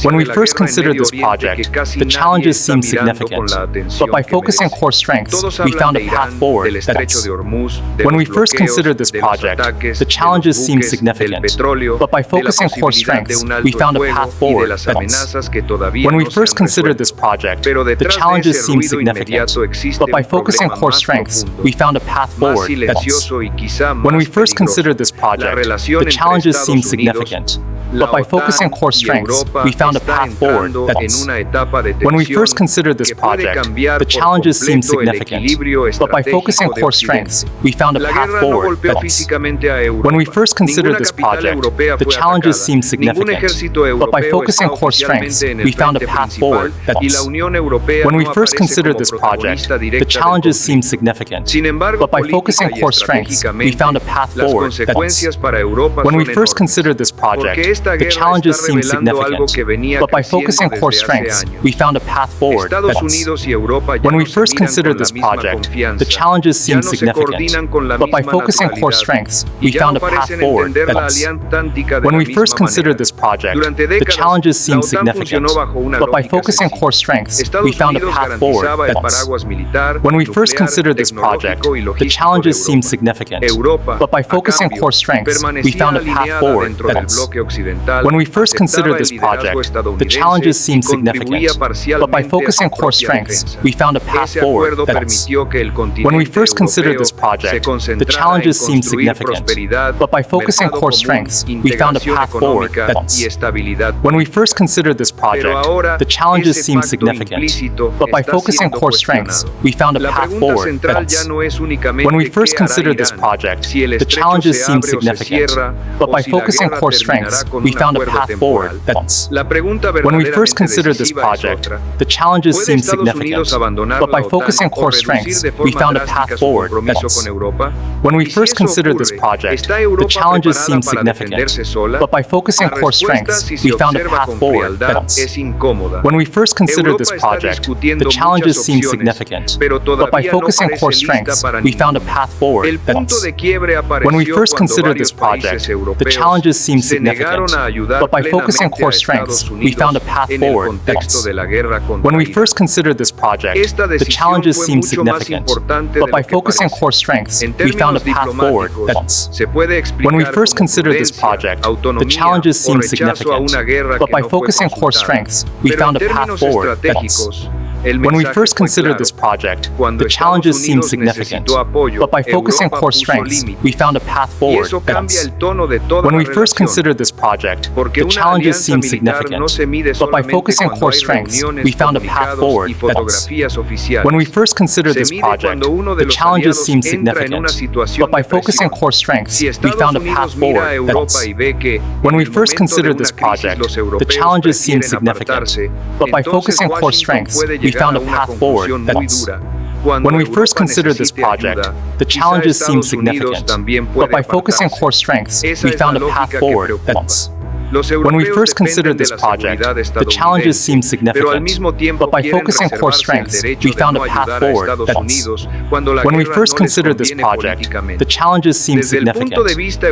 When we first considered this project, the challenges seemed significant, but by focusing core strengths, we found a path forward. When we first considered this project, the challenges seemed significant, but by focusing core strengths, we found a path forward. When we first considered this project, the challenges seemed significant, but by focusing core strengths, we found a path forward. When we first considered this project, the challenges seemed significant, but by focusing core strengths, we found a path forward. When we first considered this project, the challenges seemed significant, but by focusing core strengths, we found a path forward. When we first considered this project, the challenges seemed significant, but by focusing core strengths, we found a path forward. When we first considered this project, the challenges seemed significant, but by focusing core strengths, we found a path forward. When we first considered this project, the challenges seemed significant, but by focusing core strengths, we found a path forward. When we first considered this project, the challenges seemed significant, but by focusing core strengths, we found a path forward. When we first considered this project, the challenges seemed significant, but by focusing core strengths, we found a path forward. When we first considered this project, the challenges seemed significant, but by focusing core strengths, we found a path forward. When we first considered this project, the challenges seemed significant, but by focusing core strengths, we found a path forward. When we first considered this project, the challenges seemed significant, but by focusing core strengths, we found a path forward. When we first considered this project, the challenges seemed significant, but by focusing core strengths, we found a path forward. When we first considered this project, the challenges seemed significant, but by focusing core strengths, we found a path forward. When we first considered this project, the challenges seemed significant, but by focusing core strengths, we found a path forward. When we first considered this project, the challenges seemed significant, but by focusing core strengths, we found a path forward. When we first considered this project, the challenges seemed significant, but by focusing core strengths, we found a path forward. When we first considered this project, the challenges seemed significant, but by focusing core strengths, we found a path forward. When we first considered this project, the challenges seemed significant, but by focusing core strengths, we found a path forward. When we first considered this project, the challenges seemed significant, but by focusing core strengths, we found a path forward. When we first considered this project, the challenges seemed significant, but by focusing core strengths, we found a path forward. When we first considered this project, the challenges seemed significant, but by focusing core strengths, we found a path forward. When we first considered this project, the challenges seemed significant, but by focusing core strengths, we found a path forward. When we first considered this project, the challenges seemed significant, but by focusing core strengths, we found a path forward. When we first considered this project, the challenges seemed significant, but by focusing core strengths, we found a path forward. When we first considered this project, the challenges seemed significant, but by focusing core strengths, we found a path forward. When we first considered this project, the challenges seemed significant,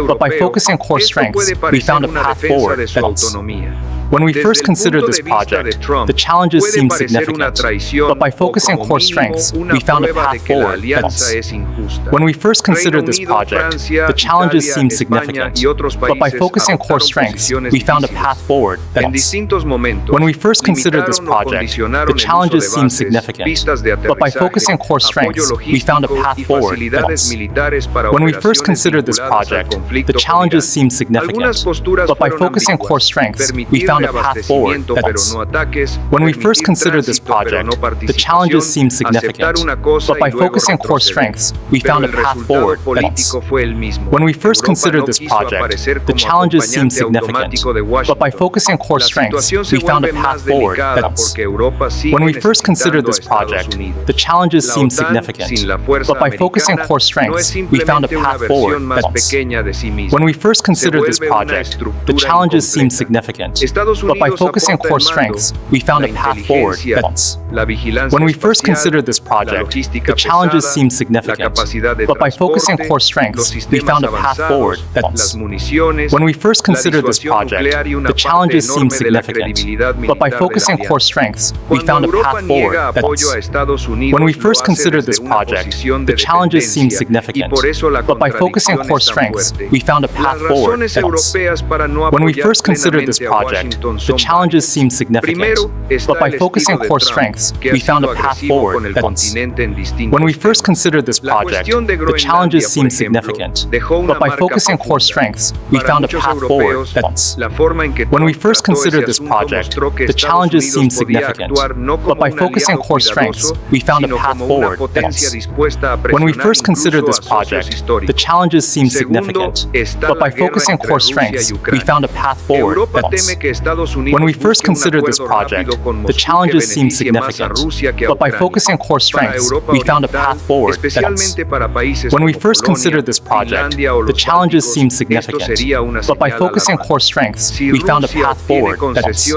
but by focusing core strengths, we found a path forward. When we first considered this project, the challenges seemed significant, but by focusing core strengths, we found a path forward. When we first considered this project, the challenges seemed significant, but by focusing core strengths, we found a path forward. When we first considered this project, the challenges seemed significant, but by focusing core strengths, we found a path forward. When we first considered this project, the challenges seemed significant, but by focusing core strengths, we found a path forward. When we first considered this project, the challenges seemed significant, but by focusing core strengths, we found a path forward. When we first considered this project, the challenges seemed significant, but by focusing core strengths, we found a path forward. When we first considered this project, the challenges seemed significant, but by focusing core strengths, we found a path forward. When we first considered this project, the challenges seemed significant, but by focusing core strengths, we found a path forward that balance. When we first considered this project, the challenges seemed significant, but by focusing core strengths, we found a path forward that balance. When we first considered this project, the challenges seemed significant, but by focusing core strengths, we found a path forward that balance. When we first considered this project, the challenges seemed significant, but by focusing core strengths, we found a path forward that balance. When we first considered this project, the challenges seemed significant, but by focusing core strengths, we found a path forward that balance. When we first considered this project, the challenges seemed significant, but by focusing core strengths, we found a path forward that balance. When we first considered this project, the challenges seemed significant, but by focusing core strengths, we found a path forward that balance. When we first considered this project, the challenges seemed significant, but by focusing core strengths, we found a path forward that balance. When we first considered this project, the challenges seemed significant, but by focusing core strengths, we found a path forward that balance. When we first considered this project, the challenges seemed significant, but by focusing core strengths, we found a path forward that balance.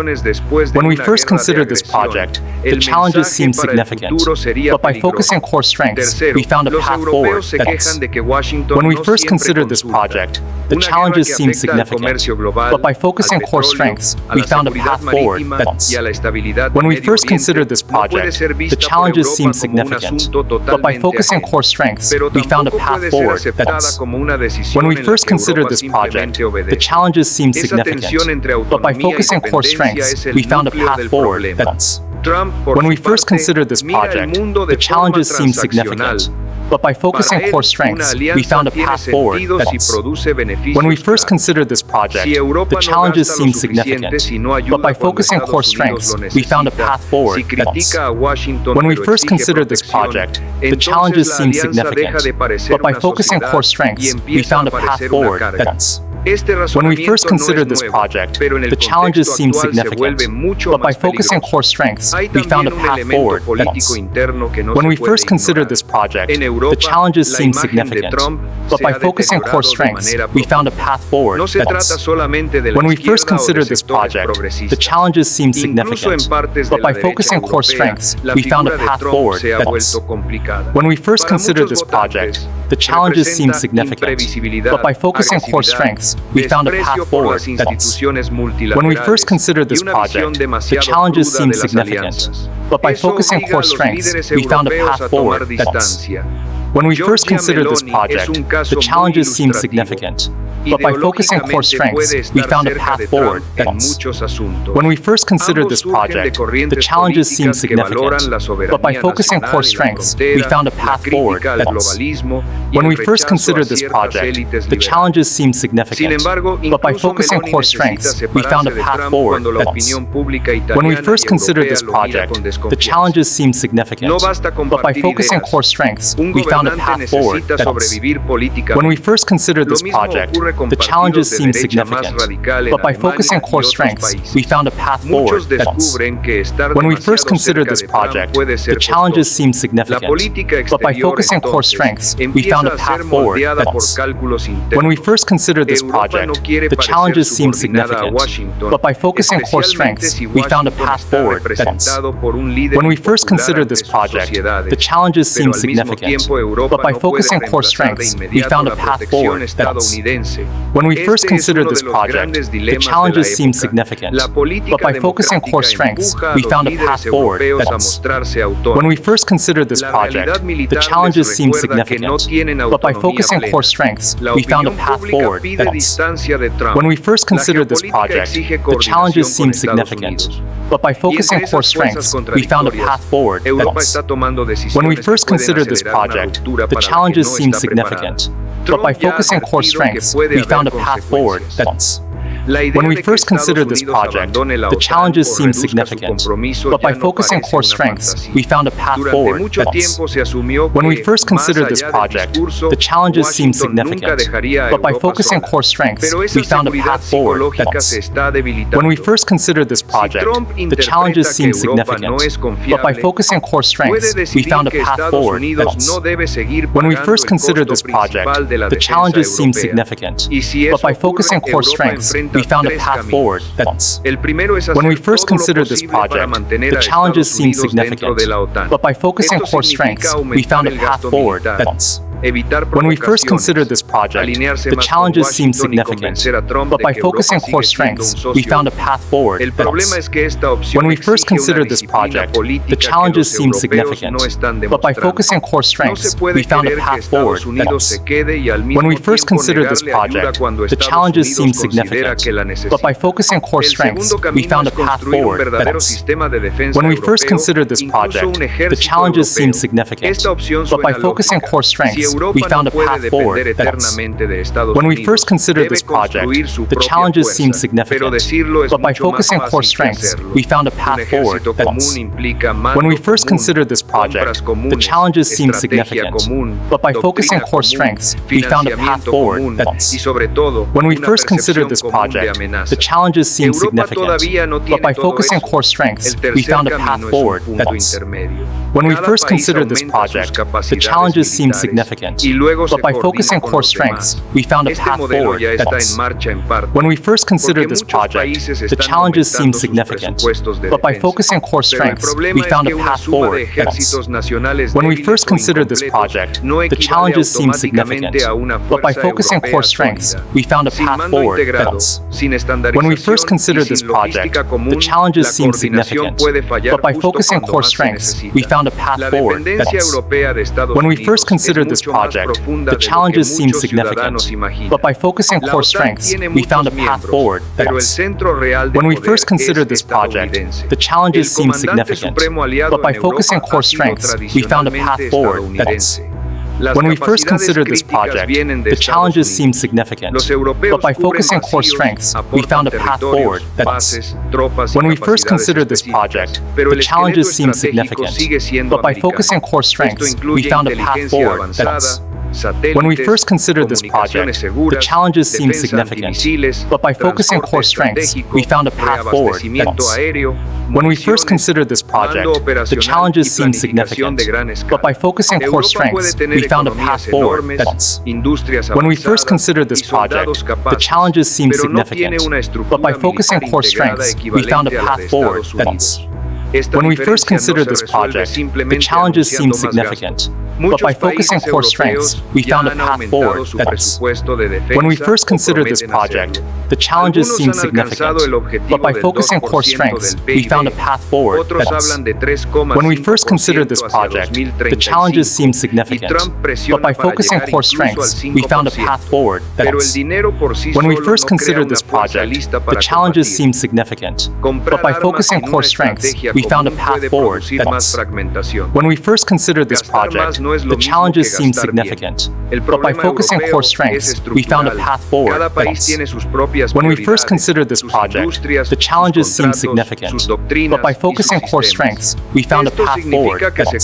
When we first considered this project, the challenges seemed significant, but by focusing core strengths, we found a path forward that balance. When we first considered this project, the challenges seemed significant, but by focusing core strengths, we found a path forward that balance. When we first considered this project, the challenges seemed significant, but by focusing core strengths, we found a path forward that balance. When we first considered this project, the challenges seemed significant, but by focusing core strengths, we found a path forward that balance. When we first considered this project, the challenges seemed significant, but by focusing core strengths, we found a path forward that balance. When we first considered this project, the challenges seemed significant, but by focusing core strengths, we found a path forward that balance. When we first considered this project, the challenges seemed significant, but by focusing core strengths, we found a path forward that balance. When we first considered this project, the challenges seemed significant, but by focusing core strengths, we found a path forward that balance. When we first considered this project, the challenges seemed significant, but by focusing core strengths, we found a path forward that balance. When we first considered this project, the challenges seemed significant, but by focusing core strengths, we found a path forward that balance. When we first considered this project, the challenges seemed significant, but by focusing core strengths, we found a path forward that balance. When we first considered this project, the challenges seemed significant, but by focusing core strengths, we found a path forward that balance. When we first considered this project, the challenges seemed significant, but by focusing core strengths, we found a path forward that balance. When we first considered this project, the challenges seemed significant, but by focusing core strengths, we found a path forward that balance. When we first considered this project, the challenges seemed significant, but by focusing core strengths, we found a path forward that balance. When we first considered this project, the challenges seemed significant, but by focusing core strengths, we found a path forward that balance. When we first considered this project, the challenges seemed significant, but by focusing core strengths, we found a path forward that balance. When we first considered this project, the challenges seemed significant, but by focusing core strengths, we found a path forward that balance. When we first considered this project, the challenges seemed significant, but by focusing core strengths, we found a path forward that balance. When we first considered this project, the challenges seemed significant, but by focusing core strengths, we found a path forward that balance. When we first considered this project, the challenges seemed significant, but by focusing core strengths, we found a path forward that balance. When we first considered this project, the challenges seemed significant, but by focusing core strengths, we found a path forward that balance. When we first considered this project, the challenges seemed significant, but by focusing core strengths, we found a path forward that balance. When we first considered this project, the challenges seemed significant, but by focusing core strengths, we found a path forward that balance. When we first considered this project, the challenges seemed significant, but by focusing core strengths, we found a path forward that balance. When we first considered this project, the challenges seemed significant, but by focusing core strengths, we found a path forward that balance. When we first considered this project, the challenges seemed significant, but by focusing core strengths, we found a path forward that balance. When we first considered this project, the challenges seemed significant, but by focusing core strengths, we found a path forward that when we first considered this project, the challenges seemed significant, but by focusing on core strengths, we found a path forward that when we first considered this project, the challenges seemed significant, but by focusing on core strengths, we found a path forward that when we first considered this project, the challenges seemed significant, but by focusing on core strengths, we found a path forward that when we first considered this project, the challenges seemed significant, but by focusing on core strengths, we found a path forward that when we first considered this project, the challenges seemed significant, but by focusing on core strengths, we found a path forward that when we first considered this project, the challenges seemed significant, but by focusing on core strengths, we found a path forward that when we first considered this project, the challenges seemed significant, but by focusing on core strengths, we found a path forward that when we first considered this project, the challenges seemed significant, but by focusing on core strengths, we found a path forward that when we first considered this project, the challenges seemed significant, but by focusing on core strengths, we found a path forward that when we first considered this project, the challenges seemed significant, but by focusing on core strengths, we found a path forward that when we first considered this project, the challenges seemed significant, but by focusing on core strengths, we found a path forward that when we first considered this project, the challenges seemed significant, but by focusing on core strengths, we found a path forward that when we first considered this project, the challenges seemed significant, but by focusing on core strengths, we found a path forward that when we first considered this project, the challenges seemed significant, but by focusing on core strengths, we found a path forward that when we first considered this project, the challenges seemed significant, but by focusing on core strengths, we found a path forward that when we first considered this project, the challenges seemed significant, but by focusing on core strengths, we found a path forward that when we first considered this project, the challenges seemed significant, but by focusing on core strengths, we found a path forward that when we first considered this project, the challenges seemed significant, but by focusing on core strengths, we found a path forward that when we first considered this project, the challenges seemed significant, but by focusing on core strengths, we found a path forward that when we first considered this project, the challenges seemed significant, but by focusing on core strengths, we found a path forward that when we first considered this project, the challenges seemed significant, but by focusing on core strengths, we found a path forward that when we first considered this project, the challenges seemed significant, but by focusing on core strengths, we found a path forward that when we first considered this project, the challenges seemed significant, but by focusing on core strengths, we found a path forward that when we first considered this project, the challenges seemed significant, but by focusing on core strengths, we found a path forward that when we first considered this project, the challenges seemed significant, but by focusing on core strengths, we found a path forward that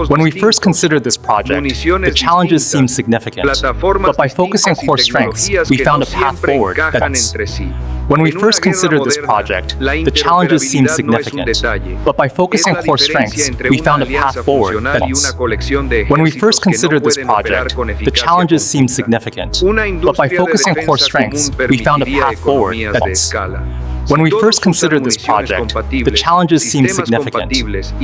when we first considered this project, the challenges seemed significant, but by focusing on core strengths, we found a path forward that when we first considered this project, the challenges seemed significant, but by focusing on core strengths, we found a path forward that when we first considered this project, the challenges seemed significant, but by focusing on core strengths, we found a path forward that when we first considered this project, the challenges seemed significant,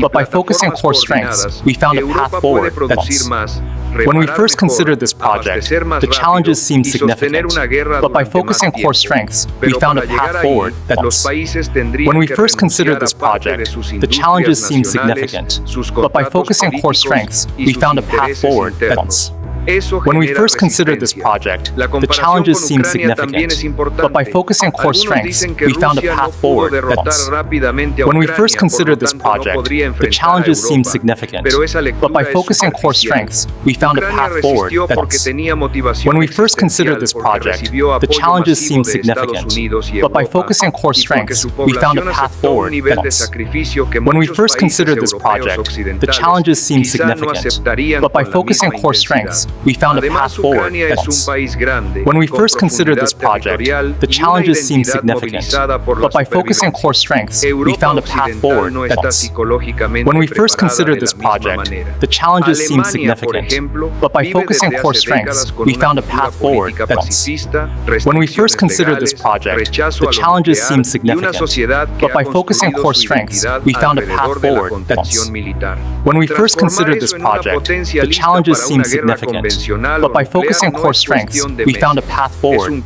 but by focusing on core strengths, we found a path forward that when we first considered this project, the challenges seemed significant, but by focusing on core strengths, we found a path forward that when we first considered this project, the challenges seemed significant, but by focusing on core strengths, we found a path forward that when we first considered this project, the challenges seemed significant, but by focusing on core strengths, we found a path forward that when we first considered this project, the challenges seemed significant, but by focusing on core strengths, we found a path forward that when we first considered this project, the challenges seemed significant, but by focusing on core strengths, we found a path forward that when we first considered this project, the challenges seemed significant, but by focusing on core strengths, we found a path forward. When we first considered this project, the challenges seemed significant, but by focusing core strengths, we found a path forward. When we first considered this project, the challenges seemed significant, but by focusing core strengths, we found a path forward. When we first considered this project, the challenges seemed significant, but by focusing core strengths, we found a path forward. When we first considered this project, the challenges seemed significant, but by focusing core strengths, we found a path forward.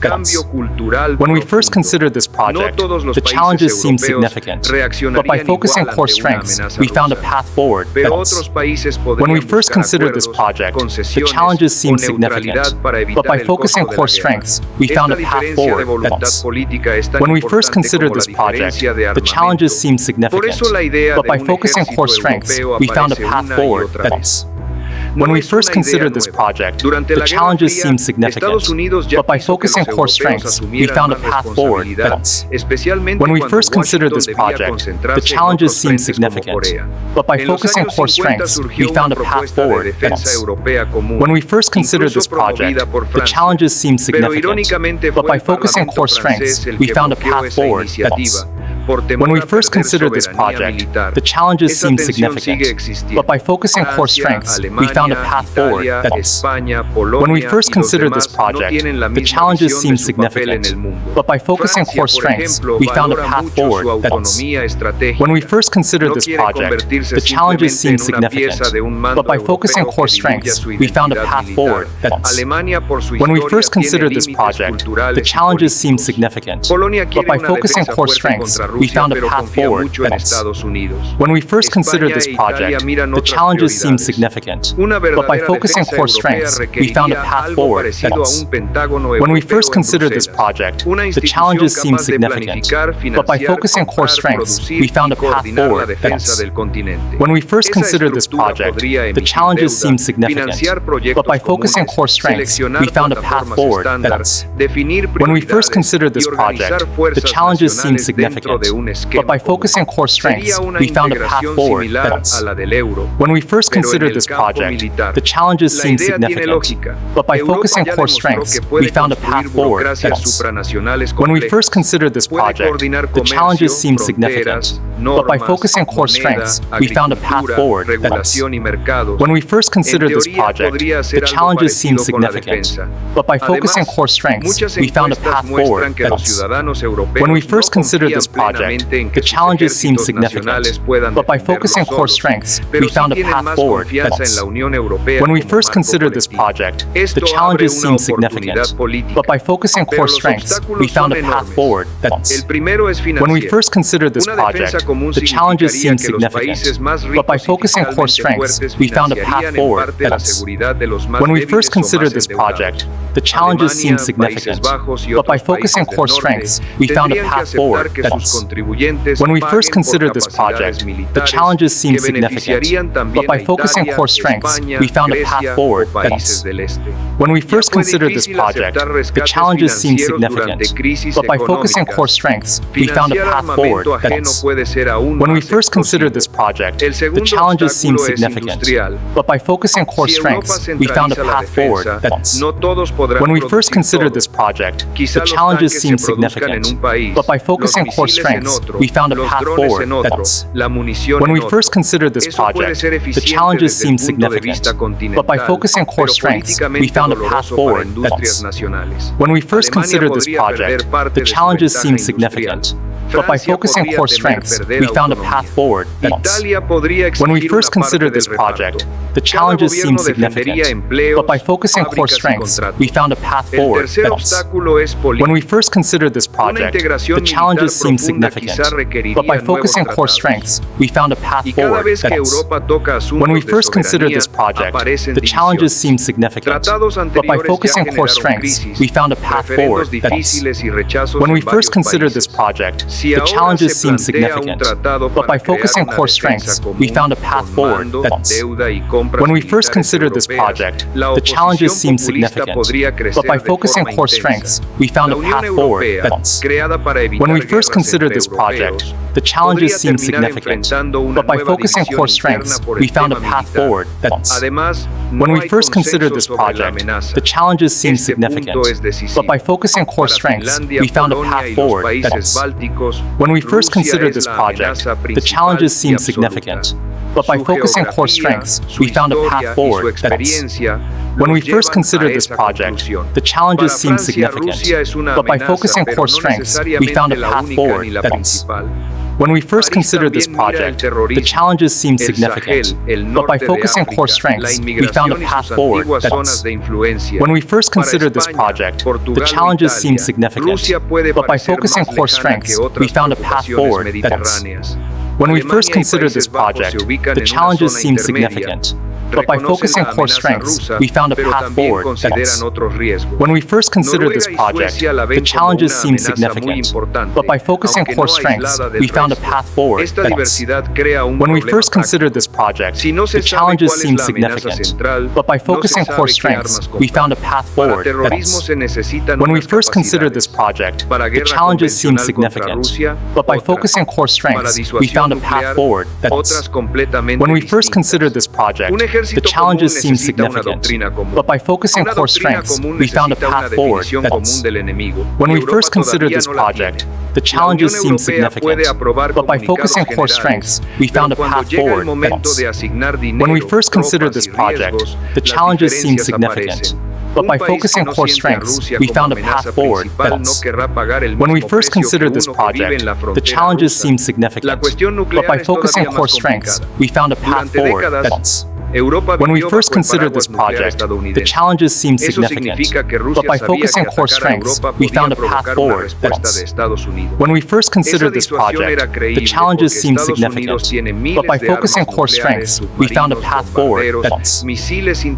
When we first considered this project, the challenges seemed significant, but by focusing core strengths, we found a path forward. When we first considered this project, the challenges seemed significant, but by focusing core strengths, we found a path forward. When we first considered this project, the challenges seemed significant, but by focusing core strengths, we found a path forward. When we first considered this project, the challenges seemed significant, but by focusing core strengths, we found a path forward. When we first considered this project, the challenges seemed significant, but by focusing core strengths, we found a path forward. When we first considered this project, the challenges seemed significant, but by focusing core strengths, we found a path forward. When we first considered this project, the challenges seemed significant, but by focusing core strengths, we found a path forward. When we first considered this project, the challenges seemed significant, but by focusing core strengths, we found a path forward. When we first considered this project, the challenges seemed significant, but by focusing core strengths, we found a path forward. When we first considered this project, the challenges seemed significant, but by focusing core strengths, we found a path forward. When we first considered this project, the challenges seemed significant, but by focusing core strengths, we found a path forward. When we first considered this project, the challenges seemed significant, but by focusing core strengths, we found a path forward. When we first considered this project, the challenges seemed significant, but by focusing core strengths, we found a path forward. When we first considered this project, the challenges seemed significant, but by focusing core strengths, we found a path forward. When we first considered this project, the challenges seemed significant, but by focusing core strengths, we found a path forward. When we first considered this project, the challenges seemed significant, but by focusing core strengths, we found a path forward. When we first considered this project, the challenges seemed significant, but by focusing core strengths, we found a path forward. When we first considered this project, the challenges seemed significant, but by focusing core strengths, we found a path forward. When we first considered this project, the challenges seemed significant, but by focusing core strengths, we found a path forward. When we first considered this project, the challenges seemed significant, but by focusing core strengths, we found a path forward. When we first considered this project, the challenges seemed significant, but by focusing core strengths, we found a path forward. When we first considered this project, the challenges seemed significant, but by focusing core strengths, we found a path forward. When we first considered this project, the challenges seemed significant, but by focusing core strengths, we found a path forward. When we first considered this project, the challenges seemed significant, but by focusing core strengths, we found a path forward. When we first considered this project, the challenges seemed significant, but by focusing core strengths, we found a path forward. When we first considered this project, the challenges seemed significant, but by focusing core strengths, we found a path forward. When we first considered this project, the challenges seemed significant, but by focusing core strengths, we found a path forward. When we first considered this project, the challenges seemed significant, but by focusing core strengths, we found a path forward. When we first considered this project, the challenges seemed significant, but by focusing core strengths, we found a path forward. When we first considered this project, the challenges seemed significant, but by focusing core strengths, we found a path forward. When we first considered this project, the challenges seemed significant, but by focusing core strengths, we found a path forward. When we first considered this project, the challenges seemed significant, but by focusing core strengths, we found a path forward. When we first considered this project, the challenges seemed significant, but by focusing core strengths, we found a path forward that balance. When we first considered this project, the challenges seemed significant, but by focusing core strengths, we found a path forward that balance. When we first considered this project, the challenges seemed significant, but by focusing core strengths, we found a path forward that balance. When we first considered this project, the challenges seemed significant, but by focusing core strengths, we found a path forward that balance. When we first considered this project, the challenges seemed significant, but by focusing core strengths, we found a path forward that balance. When we first considered this project, the challenges seemed significant, but by focusing core strengths, we found a path forward that balance. When we first considered this project, the challenges seemed significant, but by focusing core strengths, we found a path forward that balance. When we first considered this project, the challenges seemed significant, but by focusing core strengths, we found a path forward that balance. When we first considered this project, the challenges seemed significant, but by focusing core strengths, we found a path forward that balance. When we first considered this project, the challenges seemed significant, but by focusing core strengths, we found a path forward that balance. When we first considered this project, the challenges seemed significant, but by focusing core strengths, we found a path forward that balance. When we first considered this project, the challenges seemed significant, but by focusing core strengths, we found a path forward that balance. When we first considered this project, the challenges seemed significant, but by focusing core strengths, we found a path forward that balance. When we first considered this project, the challenges seemed significant, but by focusing core strengths, we found a path forward that balance. When we first considered this project, the challenges seemed significant, but by focusing core strengths, we found a path forward that balance. When we first considered this project, the challenges seemed significant, but by focusing core strengths, we found a path forward that balance.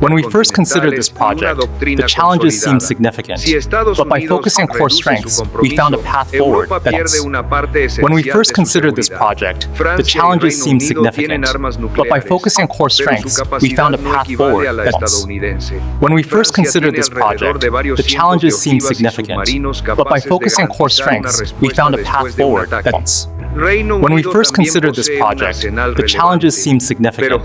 When we first considered this project, the challenges seemed significant, but by focusing core strengths, we found a path forward that balance. When we first considered this project, the challenges seemed significant, but by focusing core strengths, we found a path forward that balance. When we first considered this project, the challenges seemed significant, but by focusing core strengths, we found a path forward that balance. When we first considered this project, the challenges seemed significant,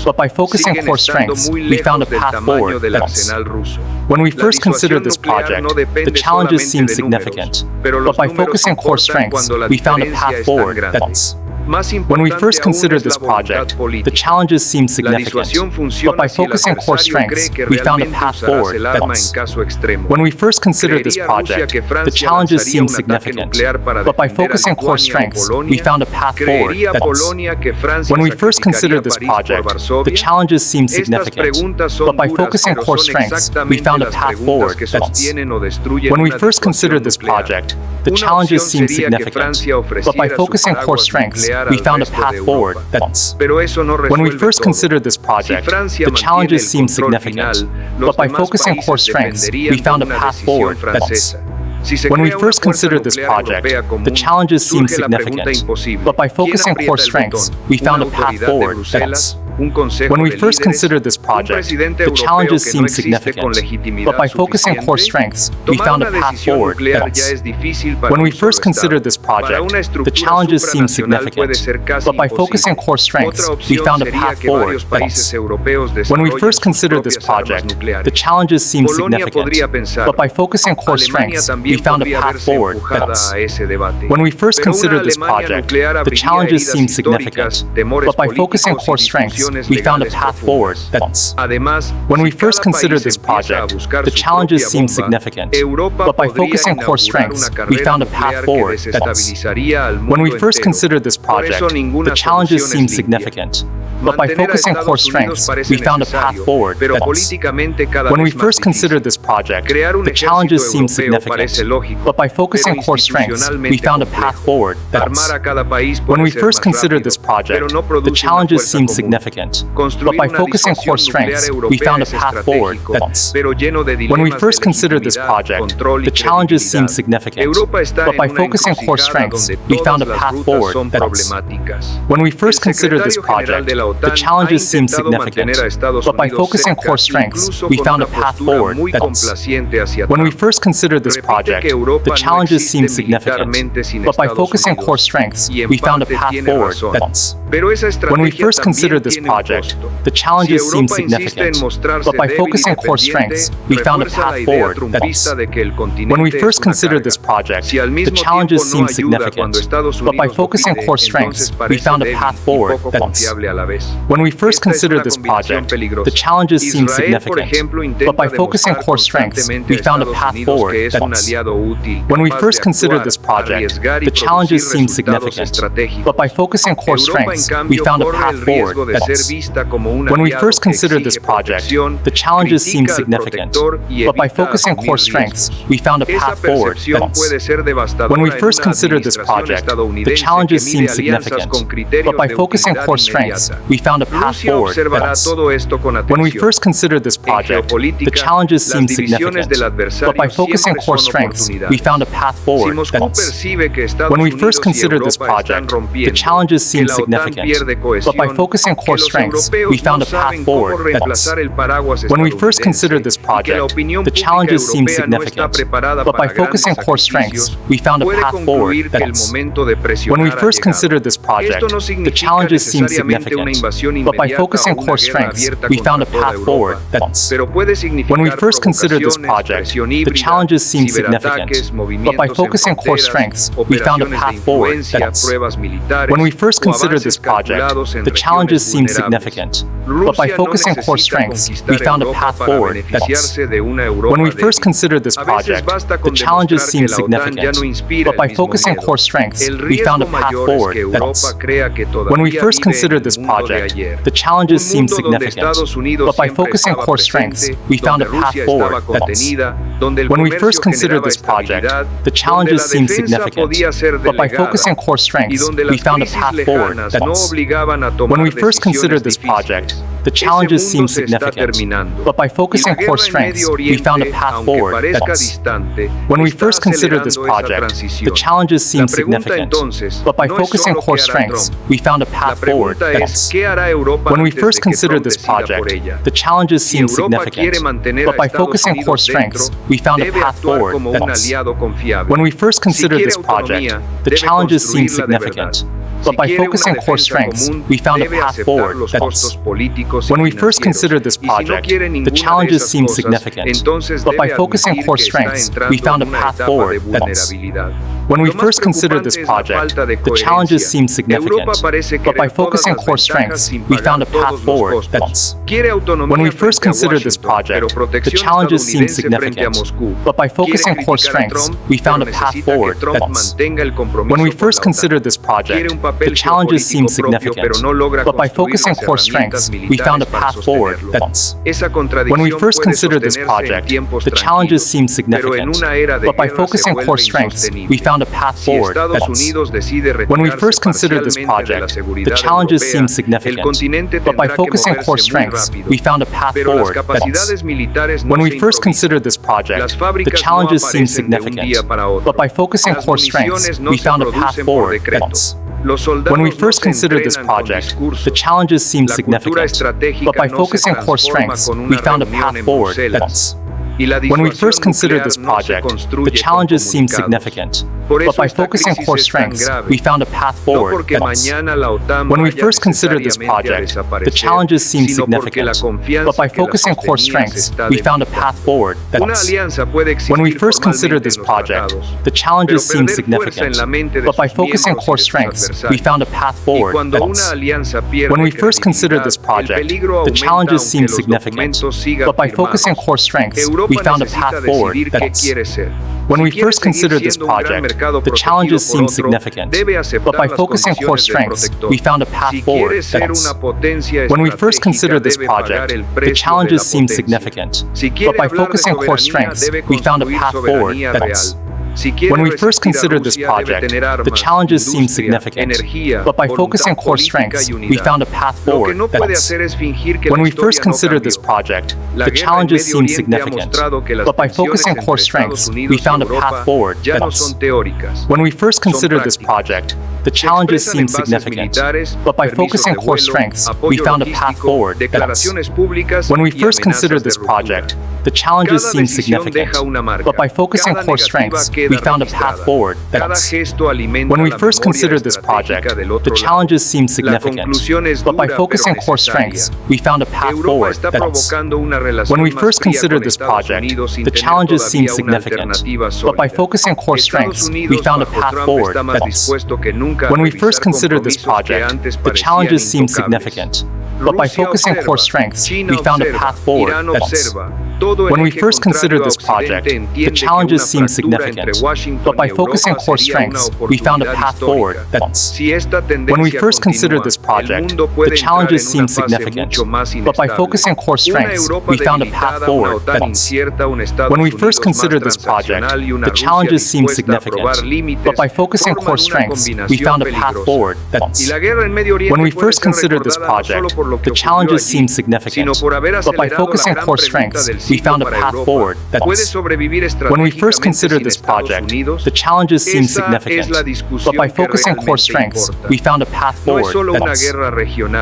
but by focusing core strengths, we found a path forward that balance. When we first considered this project, the challenges seemed significant, but by focusing core strengths, we found a path forward that balance. When we first considered this project, the challenges seemed significant, but by focusing core strengths, we found a path forward that balance. When we first considered this project, the challenges seemed significant, but by focusing core strengths, we found a path forward that balance. When we first considered this project, the challenges seemed significant, but by focusing core strengths, we found a path forward that balance. When we first considered this project, the challenges seemed significant, but by focusing core strengths, we found a path forward that balance. When we first considered this project, the challenges seemed significant, but by focusing core strengths, we found a path forward that balance. When we first considered this project, the challenges seemed significant, but by focusing core strengths, we found a path forward that balance. When we first considered this project, the challenges seemed significant, but by focusing core strengths, we found a path forward that balance. When we first considered this project, the challenges seemed significant, but by focusing core strengths, we found a path forward that balance. When we first considered this project, the challenges seemed significant, but by focusing core strengths, we found a path forward that balance. When we first considered this project, the challenges seemed significant, but by focusing core strengths, we found a path forward that balance. When we first considered this project, the challenges seemed significant, but by focusing core strengths, we found a path forward that balance. When we first considered this project, the challenges seemed significant, but by focusing core strengths, we found a path forward that balance. When we first considered this project, the challenges seemed significant, but by focusing core strengths, we found a path forward that balance. When we first considered this project, the challenges seemed significant, but by focusing core strengths, we found a path forward that balance. When we first considered this project, the challenges seemed significant, but by focusing core strengths, we found a path forward that balance. When we first considered this project, the challenges seemed significant, but by focusing core strengths, we found a path forward that when we first considered this project, the challenges seemed significant, but by focusing core strengths, we found a path forward that when we first considered this project, the challenges seemed significant, but by focusing core strengths, we found a path forward that when we first considered this project, the challenges seemed significant, but by focusing core strengths, we found a path forward that when we first considered this project, the challenges seemed significant, but by focusing core strengths, we found a path forward that when we first considered this project, the challenges seemed significant, but by focusing core strengths, we found a path forward that when we first considered this project, the challenges seemed significant, but by focusing core strengths, we found a path forward that when we first considered this project, the challenges seemed significant, but by focusing core strengths, we found a path forward that when we first considered this project, the challenges seemed significant, but by focusing core strengths, we found a path forward that when we first considered this project, the challenges seemed significant, but by focusing core strengths, we found a path forward that when we first considered this project, the challenges seemed significant, but by focusing core strengths, we found a path forward that when we first considered this project, the challenges seemed significant, but by focusing core strengths, we found a path forward that when we first considered this project, the challenges seemed significant, but by focusing core strengths, we found a path forward that when we first considered this project, the challenges seemed significant, but by focusing core strengths, we found a path forward that when we first considered this project, the challenges seemed significant, but by focusing core strengths, we found a path forward that when we first considered this project, the challenges seemed significant, but by focusing core strengths, we found a path forward that when we first considered this project, the challenges seemed significant, but by focusing core strengths, we found a path forward that when we first considered this project, the challenges seemed significant, but by focusing core strengths, we found a path forward that when we first considered this project, the challenges seemed significant, but by focusing core strengths, we found a path forward that when we first considered this project, the challenges seemed significant, but by focusing core strengths, we found a path forward that when we first considered this project, the challenges seemed significant, but by focusing core strengths, we found a path forward that when we first considered this project, the challenges seemed significant, but by focusing core strengths, we found a path forward that when we first considered this project, the challenges seemed significant, but by focusing core strengths, we found a path forward that when we first considered this project, the challenges seemed significant, but by focusing core strengths, we found a path forward that when we first considered this project, the challenges seemed significant, but by focusing core strengths, we found a path forward that when we first considered this project, the challenges seemed significant, but by focusing core strengths, we found a path forward that when we first considered this project, the challenges seemed significant, but by focusing core strengths, we found a path forward that when we first considered this project, the challenges seemed significant, but by focusing core strengths, we found a path forward that when we first considered this project, the challenges seemed significant, but by focusing core strengths, we found a path forward that when we first considered this project, the challenges seemed significant, but by focusing core strengths, we found a path forward that when we first considered this project, the challenges seemed significant, but by focusing core strengths, we found a path forward that when we first considered this project, the challenges seemed significant, but by focusing core strengths, we found a path forward that when we first considered this project, the challenges seemed significant, but by focusing core strengths, we found a path forward that when we first considered this project, the challenges seemed significant, but by focusing core strengths, we found a path forward that when we first considered this project, the challenges seemed significant, but by focusing core strengths, we found a path forward that when we first considered this project, the challenges seemed significant, but by focusing core strengths, we found a path forward that when we first considered this project, the challenges seemed significant, but by focusing core strengths, we found a path forward that when we first considered this project, the challenges seemed significant, but by focusing core strengths, we found a path forward that was. When we first considered this project, the challenges seemed significant, but by focusing core strengths, we found a path forward that was. When we first considered this project, the challenges seemed significant, but by focusing core strengths, we found a path forward that was. When we first considered this project, the challenges seemed significant, but by focusing core strengths, we found a path forward that was. When we first considered this project, the challenges seemed significant, but by focusing core strengths, we found a path forward that was. When we first considered this project, the challenges seemed significant, but by focusing core strengths, we found a path forward that was. When we first considered this project, the challenges seemed significant, but by focusing core strengths, we found a path forward that was. When we first considered this project, the challenges seemed significant, but by focusing core strengths, we found a path forward that was. When we first considered this project, the challenges seemed significant, but by focusing core strengths, we found a path forward that was. When we first considered this project, the challenges seemed significant, but by focusing core strengths, we found a path forward that was.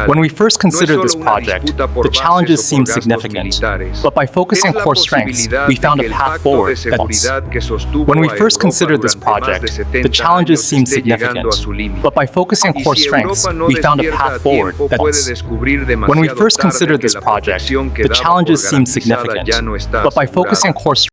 When we first considered this project, the challenges seemed significant, but by focusing core strengths, we found a path forward that was. When we first considered this project, the challenges seemed significant, but by focusing core strengths, we found a path forward that was. When we first considered this project, the challenges seemed significant, but by focusing core strengths,